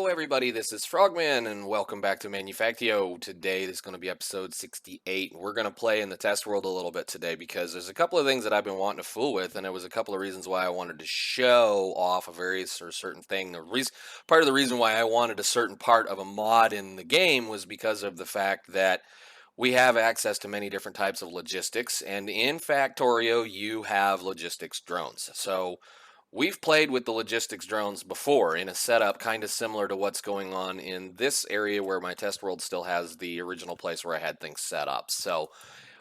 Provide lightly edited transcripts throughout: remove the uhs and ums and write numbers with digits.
everybody, this is Frogman, and welcome back to Manufactio. Today, this is going to be episode 68. We're going to play in the test world a little bit today because there's a couple of things that I've been wanting to fool with, and it was a couple of reasons why I wanted to show off a various or certain thing. Part of the reason why I wanted a certain part of a mod in the game was because of the fact that we have access to many different types of logistics, and in Factorio, you have logistics drones. So we've played with the logistics drones before in a setup kind of similar to what's going on in this area where my test world still has the original place where I had things set up. So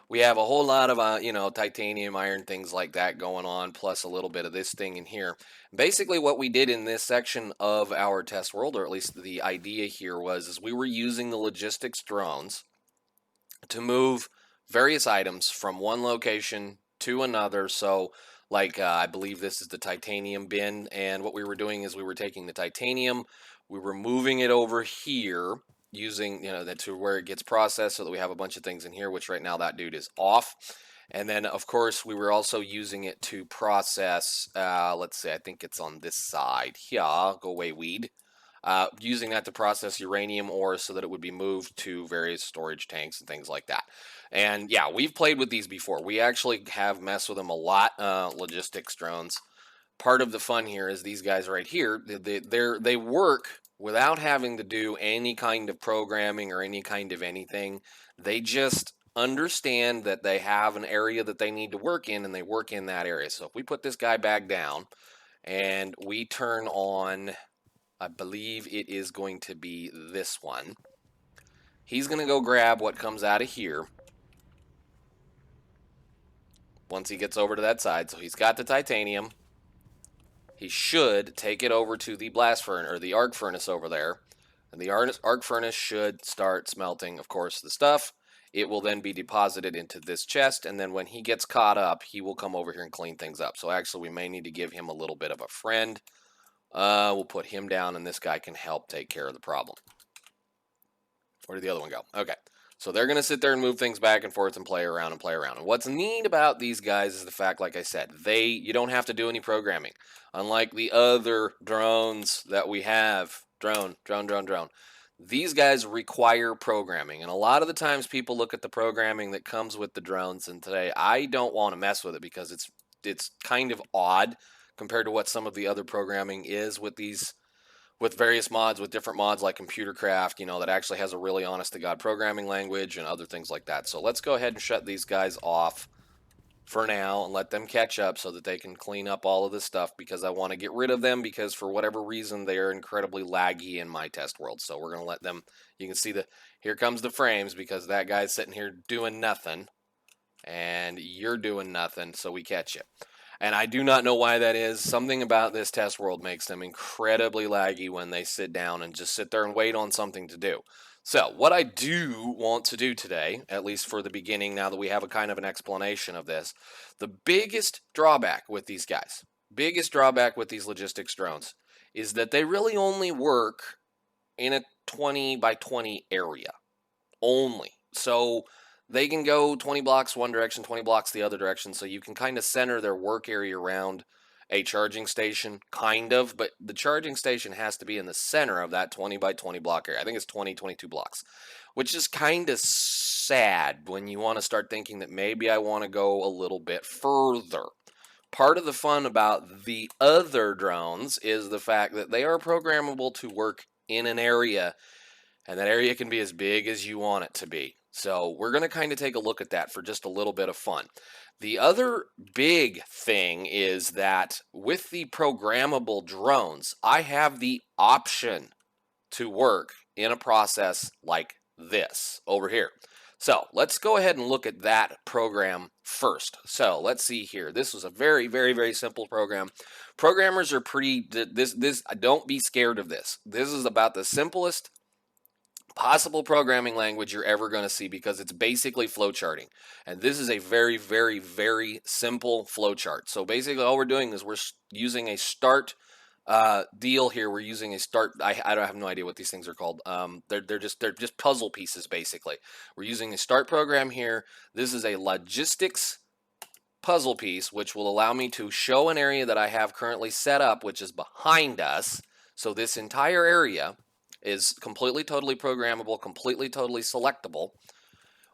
we have a whole lot of, titanium, iron, things like that going on, plus a little bit of this thing in here. Basically, what we did in this section of our test world, or at least the idea here was, is we were using the logistics drones to move various items from one location to another. So I believe this is the titanium bin, and what we were doing is we were taking the titanium, we were moving it over here using, that to where it gets processed, so that we have a bunch of things in here, which right now that dude is off. And then, of course, we were also using it to process, let's see, I think it's on this side. Yeah, go away, weed. Using that to process uranium ore so that it would be moved to various storage tanks and things like that. And yeah, we've played with these before. We actually have messed with them a lot. Logistics drones. Part of the fun here is these guys right here. They work without having to do any kind of programming or any kind of anything. They just understand that they have an area that they need to work in, and they work in that area. So if we put this guy back down and we turn on, I believe it is going to be this one. He's going to go grab what comes out of here once he gets over to that side. So he's got the titanium. He should take it over to the blast furnace, or the arc furnace over there. And the arc furnace should start smelting, of course, the stuff. It will then be deposited into this chest, and then when he gets caught up, he will come over here and clean things up. So actually, we may need to give him a little bit of a friend. We'll put him down, and this guy can help take care of the problem. Where did the other one go? Okay. So they're going to sit there and move things back and forth and play around and play around. And what's neat about these guys is the fact, like I said, you don't have to do any programming. Unlike the other drones that we have, drone. These guys require programming. And a lot of the times people look at the programming that comes with the drones, and today I don't want to mess with it because it's kind of odd compared to what some of the other programming is with these, with various mods, with different mods like ComputerCraft, that actually has a really honest-to-God programming language and other things like that. So let's go ahead and shut these guys off for now and let them catch up so that they can clean up all of this stuff, because I want to get rid of them because for whatever reason they are incredibly laggy in my test world. So we're going to let them, you can see here comes the frames because that guy's sitting here doing nothing and you're doing nothing, so we catch you. And I do not know why that is. Something about this test world makes them incredibly laggy when they sit down and just sit there and wait on something to do. So what I do want to do today, at least for the beginning, now that we have a kind of an explanation of this, the biggest drawback with these guys, biggest drawback with these logistics drones, is that they really only work in a 20 by 20 area. Only. So they can go 20 blocks one direction, 20 blocks the other direction, so you can kind of center their work area around a charging station, kind of, but the charging station has to be in the center of that 20 by 20 block area. I think it's 22 blocks, which is kind of sad when you want to start thinking that maybe I want to go a little bit further. Part of the fun about the other drones is the fact that they are programmable to work in an area, and that area can be as big as you want it to be. So we're going to kind of take a look at that for just a little bit of fun. The other big thing is that with the programmable drones, I have the option to work in a process like this over here. So let's go ahead and look at that program first. So let's see here. This was a very, very, very simple program. Programmers are don't be scared of this. This is about the simplest possible programming language you're ever going to see, because it's basically flowcharting. And this is a very, very, very simple flowchart. So basically all we're doing is we're using a start deal here. We're using a start. I have no idea what these things are called. They're just puzzle pieces basically. We're using a start program here. This is a logistics puzzle piece, which will allow me to show an area that I have currently set up, which is behind us. So this entire area is completely, totally programmable, completely, totally selectable.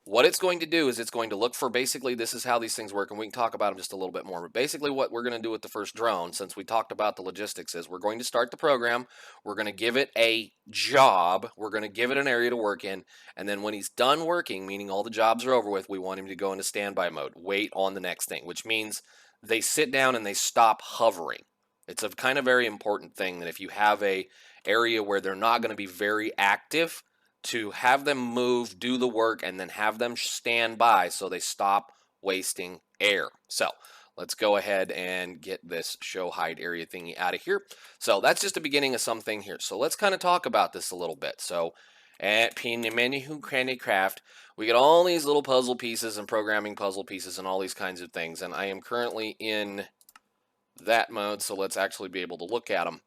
What it's going to do is it's going to look for, basically, this is how these things work, and we can talk about them just a little bit more. But basically what we're going to do with the first drone, since we talked about the logistics, is we're going to start the program, we're going to give it a job, we're going to give it an area to work in, and then when he's done working, meaning all the jobs are over with, we want him to go into standby mode, wait on the next thing, which means they sit down and they stop hovering. It's a kind of very important thing that if you have a area where they're not going to be very active, to have them move, do the work, and then have them stand by so they stop wasting air. So let's go ahead and get this show hide area thingy out of here. So that's just the beginning of something here. So let's kind of talk about this a little bit. So at Manufactio, we get all these little puzzle pieces and programming puzzle pieces and all these kinds of things. And I am currently in that mode, so let's actually be able to look at them.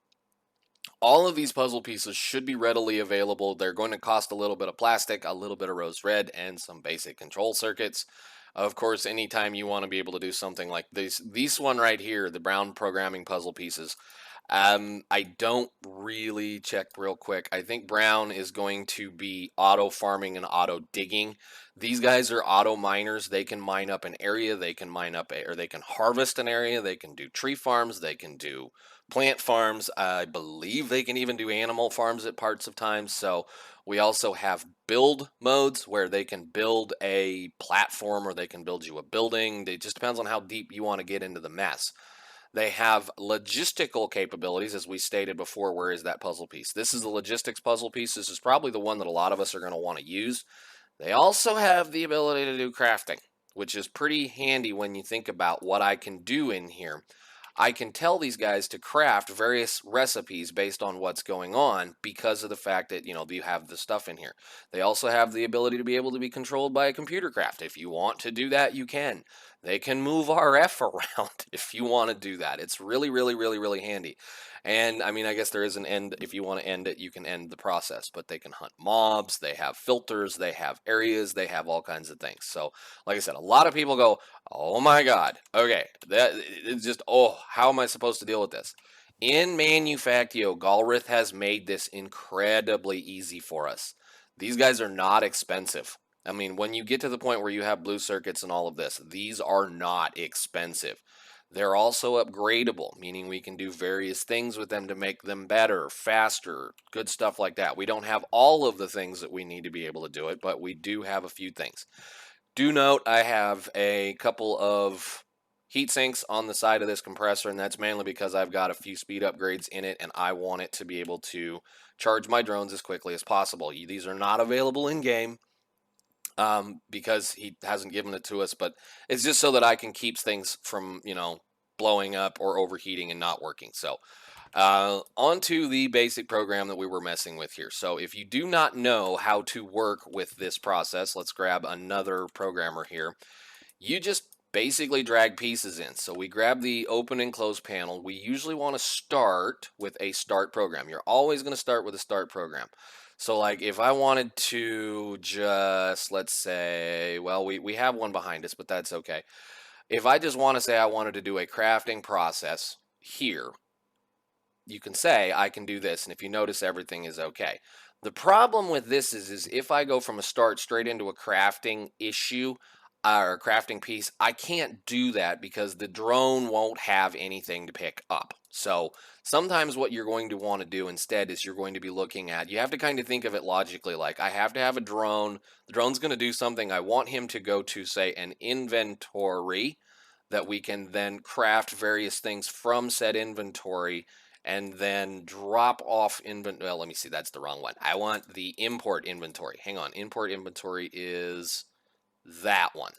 All of these puzzle pieces should be readily available. They're going to cost a little bit of plastic, a little bit of rose red, and some basic control circuits. Of course, anytime you want to be able to do something like this one right here, the brown programming puzzle pieces, I don't really check real quick. I think brown is going to be auto farming and auto digging. These guys are auto miners. They can mine up an area, they can mine up or they can harvest an area, they can do tree farms, they can do plant farms. I believe they can even do animal farms at parts of times. So we also have build modes where they can build a platform or they can build you a building. It just depends on how deep you want to get into the mess. They have logistical capabilities, as we stated before. Where is that puzzle piece? This is the logistics puzzle piece. This is probably the one that a lot of us are going to want to use. They also have the ability to do crafting, which is pretty handy when you think about what I can do in here. I can tell these guys to craft various recipes based on what's going on because of the fact that, you have the stuff in here. They also have the ability to be able to be controlled by a computer craft. If you want to do that, you can. They can move RF around if you want to do that. It's really, really, really, really handy. And I mean, I guess there is an end. If you want to end it, you can end the process, but they can hunt mobs. They have filters, they have areas, they have all kinds of things. So like I said, a lot of people go, oh my God. Okay. That it's just, oh, how am I supposed to deal with this? In Manufactio, Golrith has made this incredibly easy for us. These guys are not expensive. I mean, when you get to the point where you have blue circuits and all of this, these are not expensive. They're also upgradable, meaning we can do various things with them to make them better, faster, good stuff like that. We don't have all of the things that we need to be able to do it, but we do have a few things. Do note I have a couple of heat sinks on the side of this compressor, and that's mainly because I've got a few speed upgrades in it, and I want it to be able to charge my drones as quickly as possible. These are not available in-game. Because he hasn't given it to us, but it's just so that I can keep things from, blowing up or overheating and not working. So onto the basic program that we were messing with here. So if you do not know how to work with this process, let's grab another programmer here. You just basically drag pieces in. So we grab the open and close panel. We usually want to start with a start program. You're always going to start with a start program. So like if I wanted to just, let's say, well, we have one behind us, but that's okay. If I just want to say I wanted to do a crafting process here, you can say I can do this, and if you notice, everything is okay. The problem with this is if I go from a start straight into a crafting issue or a crafting piece, I can't do that because the drone won't have anything to pick up. So sometimes what you're going to want to do instead is you're going to be looking at, you have to kind of think of it logically, like I have to have a drone. The drone's going to do something. I want him to go to, say, an inventory that we can then craft various things from said inventory and then drop off well, let me see, that's the wrong one. I want the import inventory. Hang on, import inventory is that one.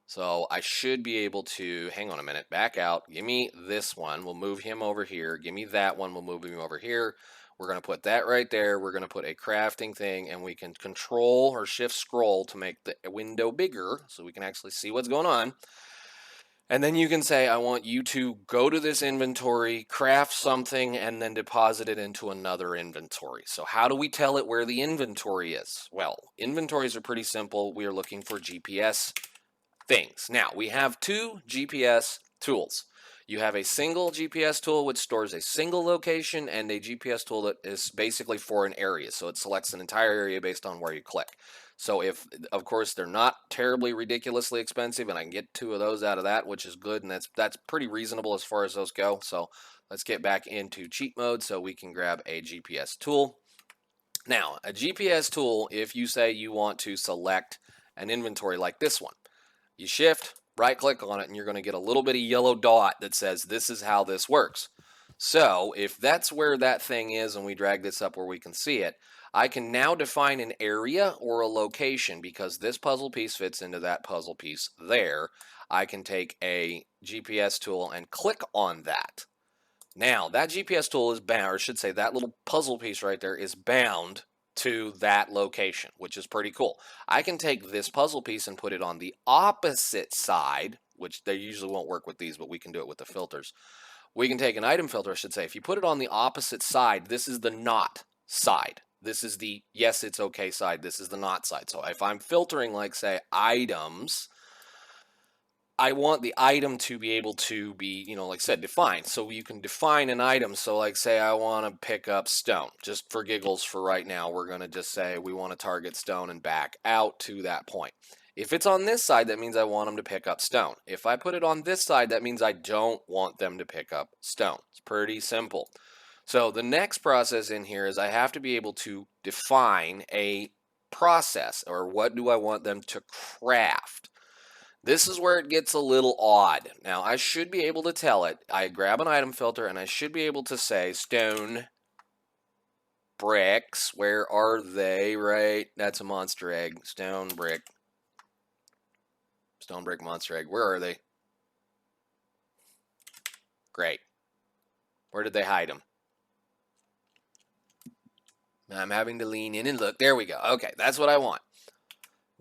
So I should be able to, hang on a minute, back out. Give me this one. We'll move him over here. Give me that one. We'll move him over here. We're going to put that right there. We're going to put a crafting thing, and we can control or shift scroll to make the window bigger so we can actually see what's going on. And then you can say, I want you to go to this inventory, craft something, and then deposit it into another inventory. So how do we tell it where the inventory is? Well, inventories are pretty simple. We are looking for GPS things. Now, we have two GPS tools. You have a single GPS tool which stores a single location, and a GPS tool that is basically for an area. So it selects an entire area based on where you click. So if, of course, they're not terribly ridiculously expensive, and I can get 2 of those out of that, which is good, and that's pretty reasonable as far as those go. So let's get back into cheat mode so we can grab a GPS tool. Now, a GPS tool, if you say you want to select an inventory like this one, you shift, right click on it, and you're going to get a little bitty yellow dot that says this is how this works. So if that's where that thing is and we drag this up where we can see it, I can now define an area or a location because this puzzle piece fits into that puzzle piece there. I can take a GPS tool and click on that. Now, that GPS tool is bound, or I should say that little puzzle piece right there is bound to that location, which is pretty cool. I can take this puzzle piece and put it on the opposite side, which they usually won't work with these, but we can do it with the filters. We can take an item filter, I should say. If you put it on the opposite side, this is the not side. This is the yes, it's okay side. This is the not side. So if I'm filtering, like, say, items, I want the item to be able to be, like I said, defined. So you can define an item. So like say I want to pick up stone. Just for giggles for right now, we're going to just say we want to target stone and back out to that point. If it's on this side, that means I want them to pick up stone. If I put it on this side, that means I don't want them to pick up stone. It's pretty simple. So the next process in here is I have to be able to define a process, or what do I want them to craft. This is where it gets a little odd. Now, I should be able to tell it. I grab an item filter, and I should be able to say stone, bricks. Where are they? Right? That's a monster egg. Stone, brick. Stone, brick, monster egg. Where are they? Great. Where did they hide them? I'm having to lean in and look. There we go. Okay, that's what I want.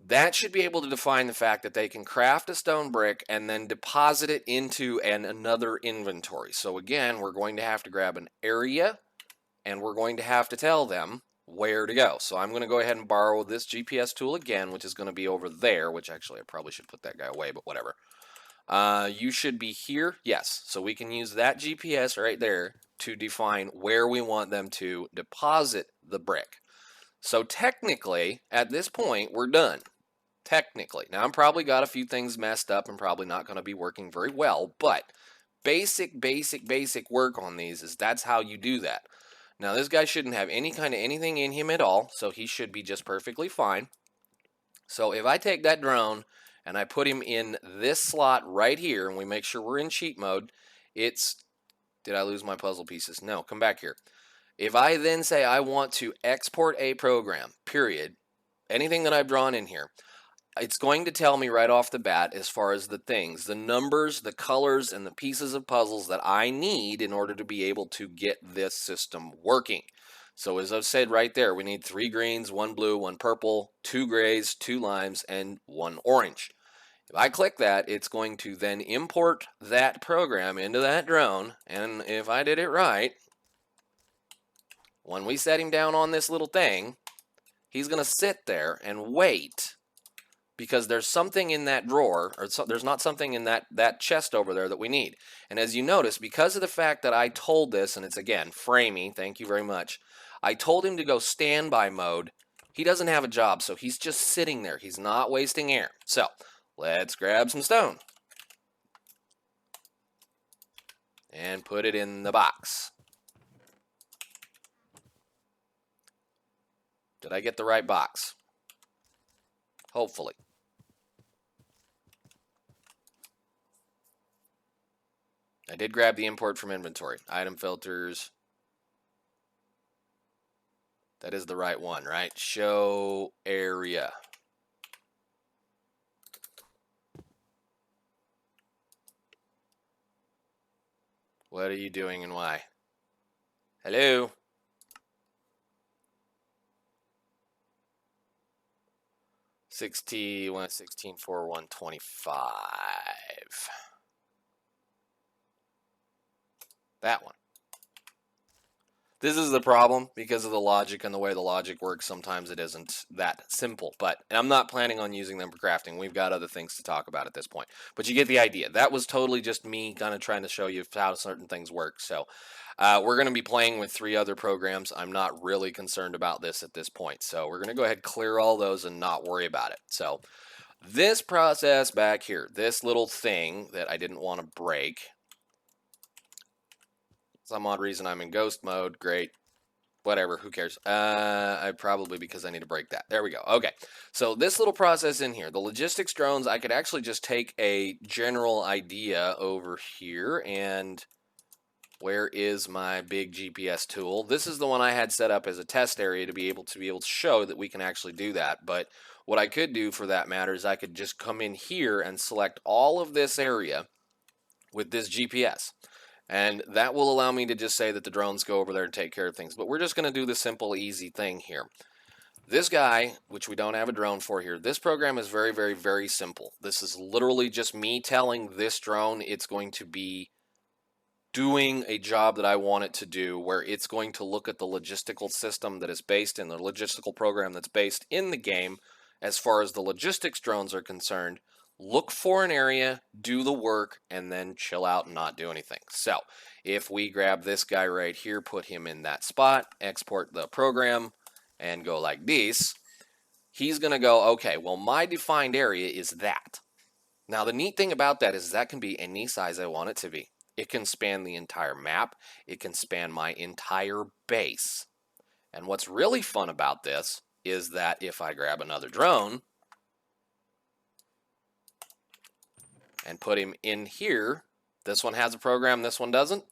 That should be able to define the fact that they can craft a stone brick and then deposit it into another inventory. So again, we're going to have to grab an area, and we're going to have to tell them where to go. So I'm going to go ahead and borrow this GPS tool again, which is going to be over there, which actually I probably should put that guy away, but whatever. You should be here. Yes. So we can use that GPS right there to define where we want them to deposit the brick. So technically, at this point, we're done. Technically. Now, I'm probably got a few things messed up and probably not going to be working very well, but basic work on these is that's how you do that. Now, this guy shouldn't have any kind of anything in him at all, so he should be just perfectly fine. So if I take that drone and I put him in this slot right here, and we make sure we're in cheat mode, it's... Did I lose my puzzle pieces? No, come back here. If I then say I want to export a program, period, anything that I've drawn in here, it's going to tell me right off the bat as far as the things, the numbers, the colors, and the pieces of puzzles that I need in order to be able to get this system working. So as I've said right there, we need 3 greens, 1 blue, 1 purple, 2 grays, 2 limes, and 1 orange. If I click that, it's going to then import that program into that drone, and if I did it right, when we set him down on this little thing, he's going to sit there and wait, because there's something in that drawer, or there's not something in that chest over there that we need. And as you notice, because of the fact that I told this, and it's again framey, thank you very much, I told him to go standby mode. He doesn't have a job, so he's just sitting there. He's not wasting air. So let's grab some stone and put it in the box. Did I get the right box? Hopefully. I did grab the import from inventory. Item filters. That is the right one, right? Show area. What are you doing and why? Hello? $16.4 $125. That one. This is the problem because of the logic and the way the logic works. Sometimes it isn't that simple, but I'm not planning on using them for crafting. We've got other things to talk about at this point, but you get the idea. That was totally just me kind of trying to show you how certain things work. So we're going to be playing with 3 other programs. I'm not really concerned about this at this point. So we're going to go ahead and clear all those and not worry about it. So this process back here, this little thing that I didn't want to break, some odd reason I'm in ghost mode. Great. Whatever, who cares? I probably, because I need to break that. There we go. Okay, so this little process in here, the logistics drones, I could actually just take a general idea over here, and where is my big GPS tool? This is the one I had set up as a test area to be able to show that we can actually do that. But what I could do for that matter is I could just come in here and select all of this area with this GPS. And that will allow me to just say that the drones go over there and take care of things. But we're just going to do the simple, easy thing here. This guy, which we don't have a drone for here, this program is very, very, very simple. This is literally just me telling this drone it's going to be doing a job that I want it to do, where it's going to look at the logistical system that is based in the logistical program that's based in the game. As far as the logistics drones are concerned, look for an area, do the work, and then chill out and not do anything. So if we grab this guy right here, put him in that spot, export the program, and go like this, he's going to go, okay, well, my defined area is that. Now, the neat thing about that is that can be any size I want it to be. It can span the entire map. It can span my entire base. And what's really fun about this is that if I grab another drone and put him in here, this one has a program, this one doesn't.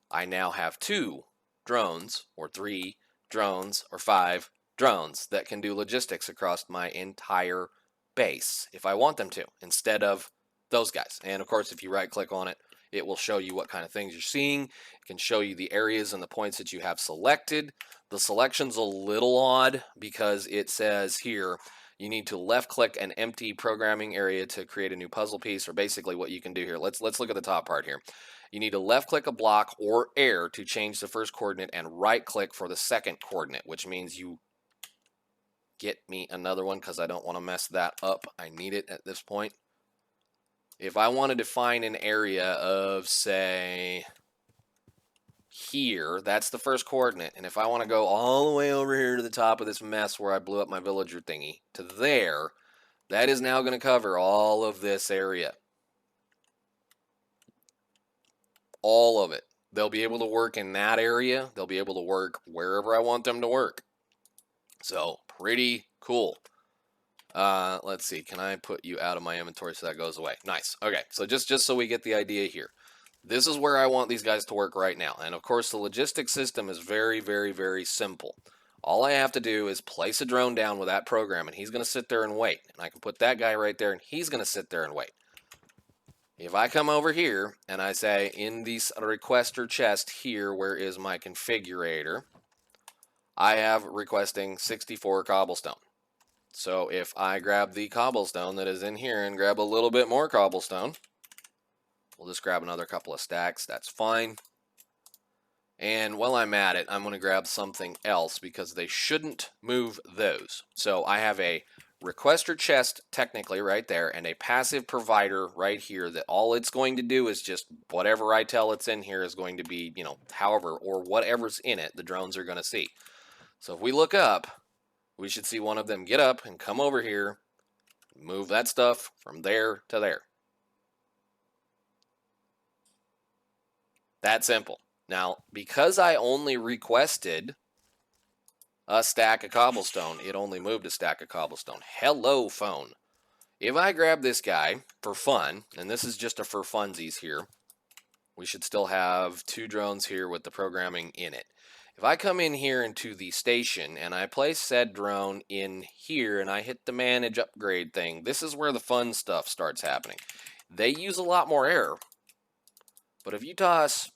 I now have 2 drones, or 3 drones, or 5 drones that can do logistics across my entire base if I want them to, instead of those guys. And of course, if you right click on it, it will show you what kind of things you're seeing. It can show you the areas and the points that you have selected. The selection's a little odd because it says here you need to left click an empty programming area to create a new puzzle piece, or basically what you can do here. Let's look at the top part here. You need to left click a block or air to change the first coordinate, and right click for the second coordinate, which means you get me another one because I don't want to mess that up. I need it at this point. If I want to define an area of, say, here, that's the first coordinate. And if I want to go all the way over here to the top of this mess where I blew up my villager thingy, to there, that is now going to cover all of this area. All of it. They'll be able to work in that area. They'll be able to work wherever I want them to work. So, pretty cool. Let's see. Can I put you out of my inventory so that goes away? Nice. Okay, so just so we get the idea here. This is where I want these guys to work right now. And of course, the logistics system is very, very, very simple. All I have to do is place a drone down with that program, and he's going to sit there and wait. And I can put that guy right there, and he's going to sit there and wait. If I come over here, and I say, in the requester chest here, where is my configurator? I have requesting 64 cobblestone. So if I grab the cobblestone that is in here and grab a little bit more cobblestone, we'll just grab another couple of stacks. That's fine. And while I'm at it, I'm going to grab something else because they shouldn't move those. So I have a requester chest technically right there and a passive provider right here that all it's going to do is just whatever I tell it's in here is going to be, however, or whatever's in it, the drones are going to see. So if we look up, we should see one of them get up and come over here, move that stuff from there to there. That simple. Now, because I only requested a stack of cobblestone, it only moved a stack of cobblestone. Hello, phone. If I grab this guy for fun, and this is just a for funsies here, we should still have 2 drones here with the programming in it. If I come in here into the station and I place said drone in here and I hit the manage upgrade thing, this is where the fun stuff starts happening. They use a lot more air, but if you toss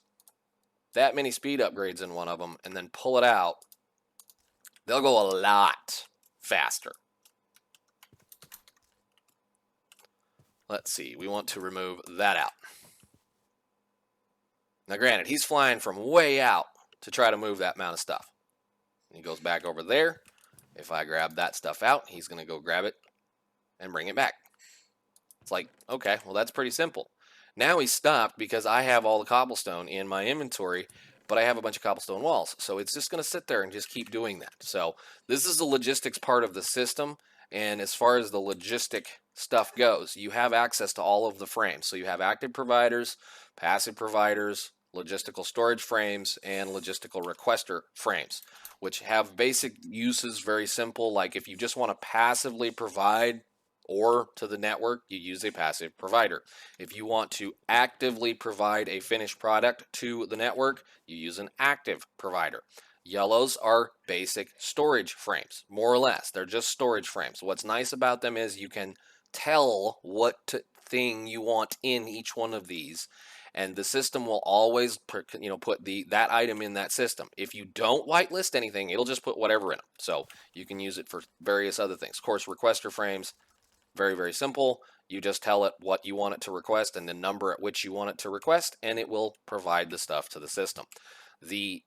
that many speed upgrades in one of them and then pull it out, they'll go a lot faster. Let's see, we want to remove that out. Now granted, he's flying from way out. to try to move that amount of stuff. He goes back over there. If I grab that stuff out, he's going to go grab it and bring it back. It's like, okay, well, that's pretty simple. Now he's stopped because I have all the cobblestone in my inventory, but I have a bunch of cobblestone walls. So it's just going to sit there and just keep doing that. So this is the logistics part of the system. And as far as the logistic stuff goes, you have access to all of the frames. So you have active providers, passive providers, logistical storage frames, and logistical requester frames, which have basic uses, very simple. Like if you just want to passively provide or to the network, you use a passive provider. If you want to actively provide a finished product to the network, you use an active provider. Yellows are basic storage frames, more or less. They're just storage frames. What's nice about them is you can tell what thing you want in each one of these, and the system will always put that item in that system. If you don't whitelist anything, it'll just put whatever in them. So you can use it for various other things. Of course, requester frames, very, very simple. You just tell it what you want it to request and the number at which you want it to request, and it will provide the stuff to the system. The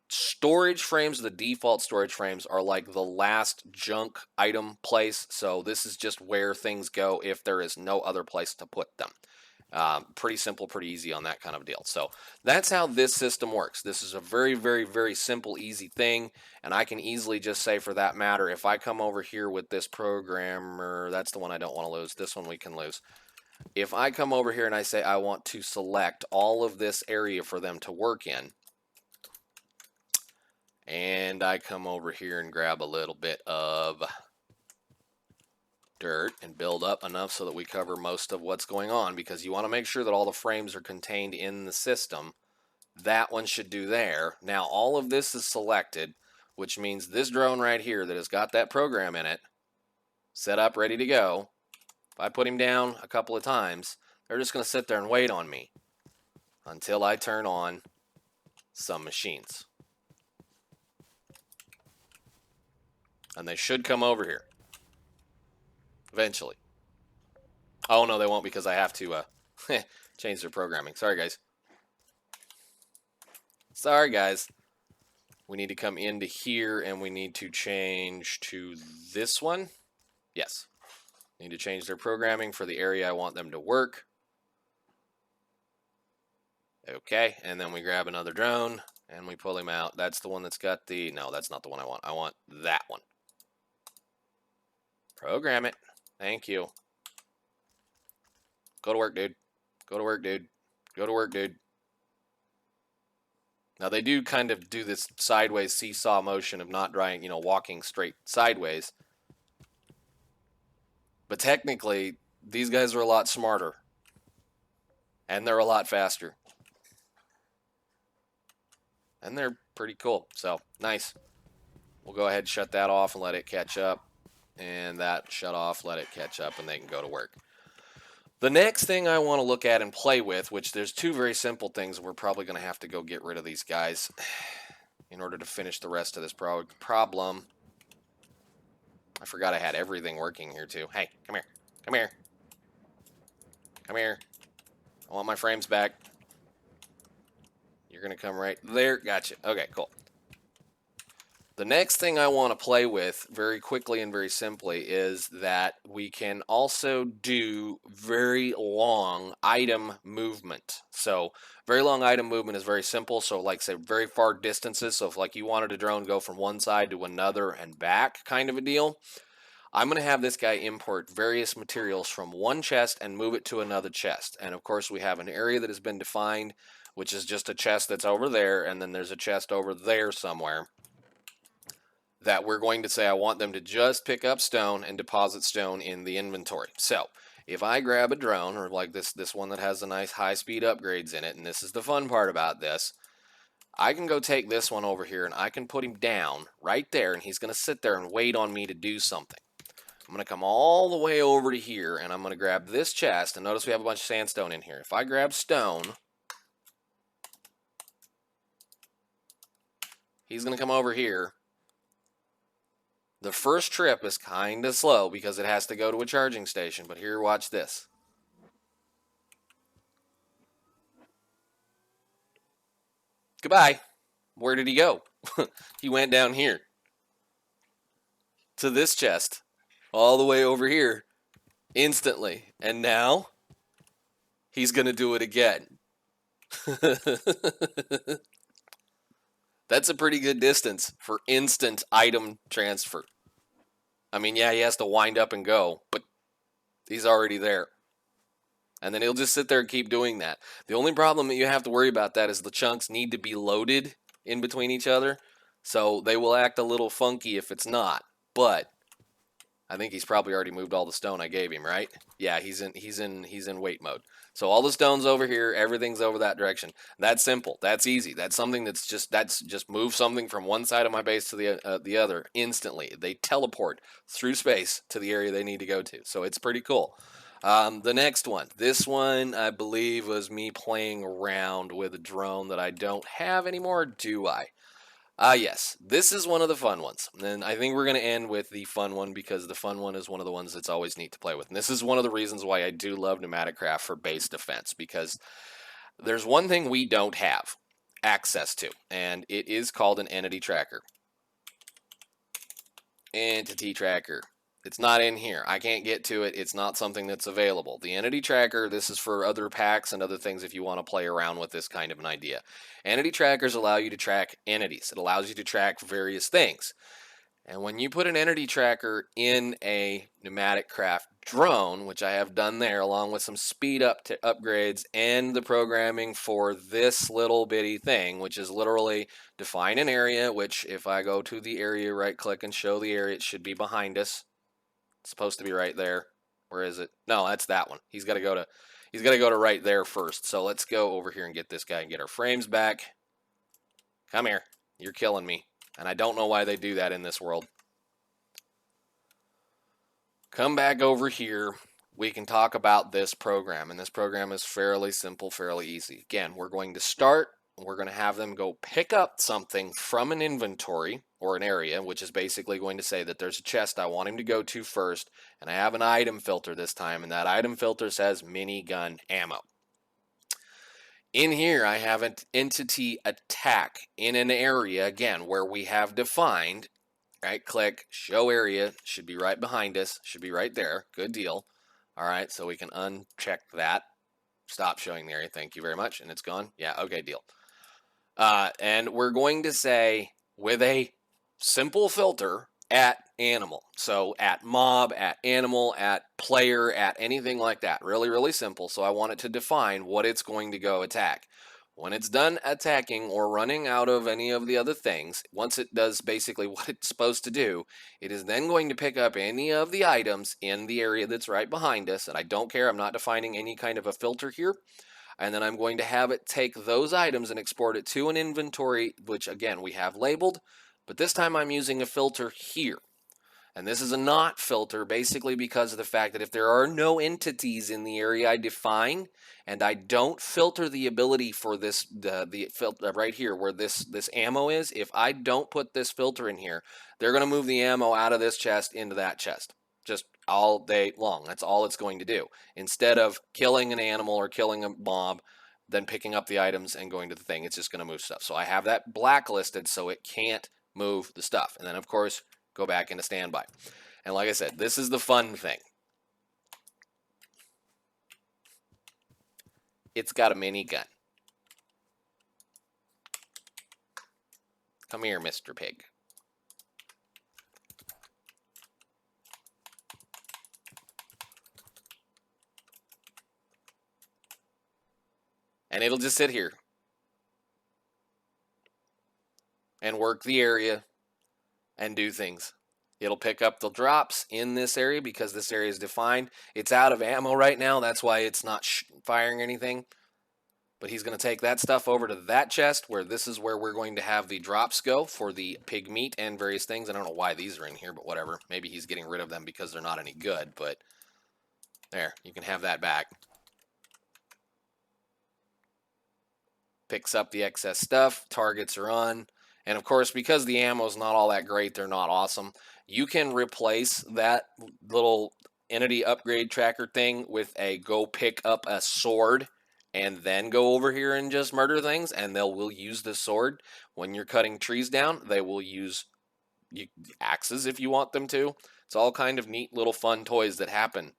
storage frames, the default storage frames, are like the last junk item place. So this is just where things go if there is no other place to put them. Pretty simple, pretty easy on that kind of deal. So that's how this system works. This is a very, very, very simple, easy thing. And I can easily just say, for that matter, if I come over here with this programmer, that's the one I don't want to lose. This one we can lose. If I come over here and I say I want to select all of this area for them to work in, and I come over here and grab a little bit of dirt and build up enough so that we cover most of what's going on, because you want to make sure that all the frames are contained in the system. That one should do there. Now all of this is selected, which means this drone right here that has got that program in it, set up, ready to go. If I put him down a couple of times, they're just going to sit there and wait on me until I turn on some machines. And they should come over here eventually. Oh, no, they won't, because I have to change their programming. Sorry, guys. Sorry, guys. We need to come into here, and we need to change to this one. Yes. Need to change their programming for the area I want them to work. Okay, and then we grab another drone, and we pull him out. That's the one that's got the... No, that's not the one I want. I want that one. Program it. Thank you. Go to work, dude. Go to work, dude. Go to work, dude. Now, they do kind of do this sideways seesaw motion of not drying, walking straight sideways. But technically, these guys are a lot smarter. And they're a lot faster. And they're pretty cool. So, nice. We'll go ahead and shut that off and let it catch up. And that shut off, let it catch up, and they can go to work. The next thing I want to look at and play with, which there's two very simple things. We're probably going to have to go get rid of these guys in order to finish the rest of this problem. I forgot I had everything working here, too. Hey, come here. Come here. Come here. I want my frames back. You're going to come right there. Gotcha. Okay, cool. The next thing I want to play with very quickly and very simply is that we can also do very long item movement. So very long item movement is very simple. So like say very far distances. So if like you wanted a drone go from one side to another and back kind of a deal, I'm going to have this guy import various materials from one chest and move it to another chest. And of course we have an area that has been defined, which is just a chest that's over there. And then there's a chest over there somewhere that we're going to say I want them to just pick up stone and deposit stone in the inventory. So if I grab a drone, or like this one that has the nice high-speed upgrades in it, and this is the fun part about this, I can go take this one over here and I can put him down right there, and he's going to sit there and wait on me to do something. I'm going to come all the way over to here, and I'm going to grab this chest, and notice we have a bunch of sandstone in here. If I grab stone, he's going to come over here. The first trip is kind of slow because it has to go to a charging station, but here, watch this. Goodbye. Where did he go? He went down here to this chest, all the way over here, instantly. And now he's going to do it again. That's a pretty good distance for instant item transfer. I mean, yeah, he has to wind up and go, but he's already there. And then he'll just sit there and keep doing that. The only problem that you have to worry about that is the chunks need to be loaded in between each other. So they will act a little funky if it's not. But I think he's probably already moved all the stone I gave him, right? Yeah, he's in wait mode. So all the stone's over here, everything's over that direction. That's simple. That's easy. That's something that's just move something from one side of my base to the other instantly. They teleport through space to the area they need to go to. So it's pretty cool. The next one. This one, I believe, was me playing around with a drone that I don't have anymore, do I? Yes. This is one of the fun ones. And I think we're going to end with the fun one because the fun one is one of the ones that's always neat to play with. And this is one of the reasons why I do love PneumaticCraft for base defense, because there's one thing we don't have access to, and it is called an entity tracker. Entity tracker. It's not in here. I can't get to it. It's not something that's available. The entity tracker, this is for other packs and other things if you want to play around with this kind of an idea. Entity trackers allow you to track entities. It allows you to track various things. And when you put an entity tracker in a PneumaticCraft drone, which I have done there, along with some speed up to upgrades and the programming for this little bitty thing, which is literally define an area, which if I go to the area, right click and show the area, it should be behind us. It's supposed to be right there. Where is it? No, that's that one. He's got to go to right there first. So let's go over here and get this guy and get our frames back. Come here. You're killing me. And I don't know why they do that in this world. Come back over here. We can talk about this program. And this program is fairly simple, fairly easy. Again, we're going to start. We're going to have them go pick up something from an inventory or an area, which is basically going to say that there's a chest I want him to go to first. And I have an item filter this time. And that item filter says minigun ammo. In here, I have an entity attack in an area, again, where we have defined. Right click, show area, should be right behind us, should be right there. Good deal. All right, so we can uncheck that. Stop showing the area. Thank you very much. And it's gone. Yeah, okay, deal. And we're going to say with a simple filter at animal. So at mob, at animal, at player, at anything like that. Really, really simple. So I want it to define what it's going to go attack. When it's done attacking or running out of any of the other things, once it does basically what it's supposed to do, it is then going to pick up any of the items in the area that's right behind us. And I don't care. I'm not defining any kind of a filter here. And then I'm going to have it take those items and export it to an inventory, which again, we have labeled. But this time I'm using a filter here. And this is a not filter basically because of the fact that if there are no entities in the area I define, and I don't filter the ability for this, the filter right here where this ammo is, if I don't put this filter in here, they're going to move the ammo out of this chest into that chest. Just all day long. That's all it's going to do. Instead of killing an animal or killing a mob, then picking up the items and going to the thing, it's just going to move stuff. So I have that blacklisted so it can't move the stuff. And then, of course, go back into standby. And like I said, this is the fun thing. It's got a minigun. Come here, Mr. Pig. And it'll just sit here and work the area and do things. It'll pick up the drops in this area because this area is defined. It's out of ammo right now. That's why it's not firing anything. But he's going to take that stuff over to that chest where this is where we're going to have the drops go for the pig meat and various things. I don't know why these are in here, but whatever. Maybe he's getting rid of them because they're not any good. But there, you can have that back. Picks up the excess stuff. Targets are on. And of course, because the ammo is not all that great, they're not awesome. You can replace that little entity upgrade tracker thing with a go pick up a sword and then go over here and just murder things, and will use this sword. When you're cutting trees down, they will use axes if you want them to. It's all kind of neat little fun toys that happen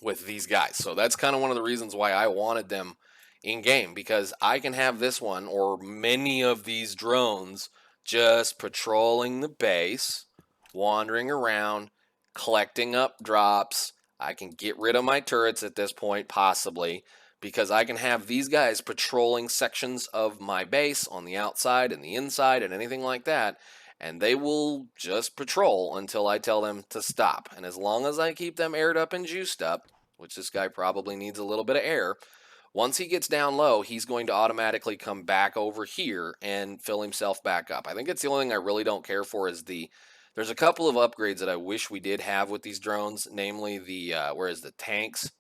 with these guys. So that's kind of one of the reasons why I wanted them in game, because I can have this one or many of these drones just patrolling the base, wandering around, collecting up drops. I can get rid of my turrets at this point, possibly, because I can have these guys patrolling sections of my base on the outside and the inside and anything like that, and they will just patrol until I tell them to stop. And as long as I keep them aired up and juiced up, which this guy probably needs a little bit of air, once he gets down low, he's going to automatically come back over here and fill himself back up. I think it's the only thing I really don't care for is there's a couple of upgrades that I wish we did have with these drones, namely the tanks.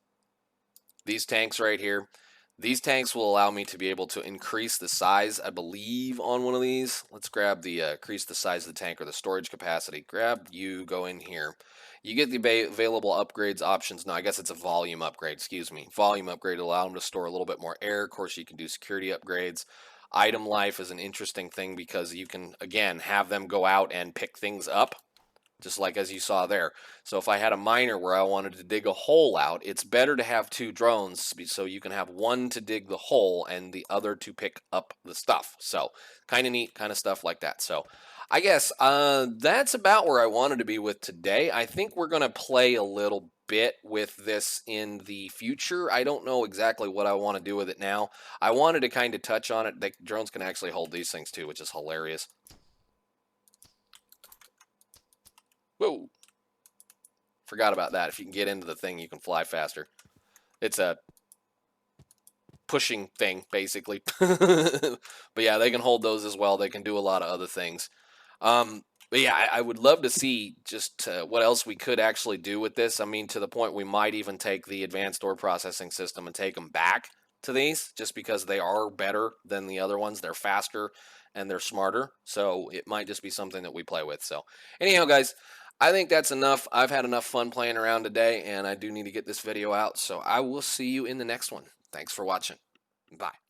These tanks right here. These tanks will allow me to be able to increase the size, I believe, on one of these. Let's grab the increase the size of the tank or the storage capacity. Grab you, go in here. You get the available upgrades options. No, I guess it's a volume upgrade, excuse me. Volume upgrade to allow them to store a little bit more air. Of course, you can do security upgrades. Item life is an interesting thing because you can, again, have them go out and pick things up, just like as you saw there. So if I had a miner where I wanted to dig a hole out, it's better to have two drones so you can have one to dig the hole and the other to pick up the stuff. So kind of neat, kind of stuff like that. So I guess that's about where I wanted to be with today. I think we're going to play a little bit with this in the future. I don't know exactly what I want to do with it now. I wanted to kind of touch on it. The drones can actually hold these things too, which is hilarious. Whoa. Forgot about that. If you can get into the thing, you can fly faster. It's a pushing thing, basically. But yeah, they can hold those as well. They can do a lot of other things. But yeah, I would love to see just what else we could actually do with this. I mean, to the point we might even take the advanced ore processing system and take them back to these, just because they are better than the other ones. They're faster and they're smarter. So it might just be something that we play with. So anyhow, guys, I think that's enough. I've had enough fun playing around today, and I do need to get this video out. So I will see you in the next one. Thanks for watching. Bye.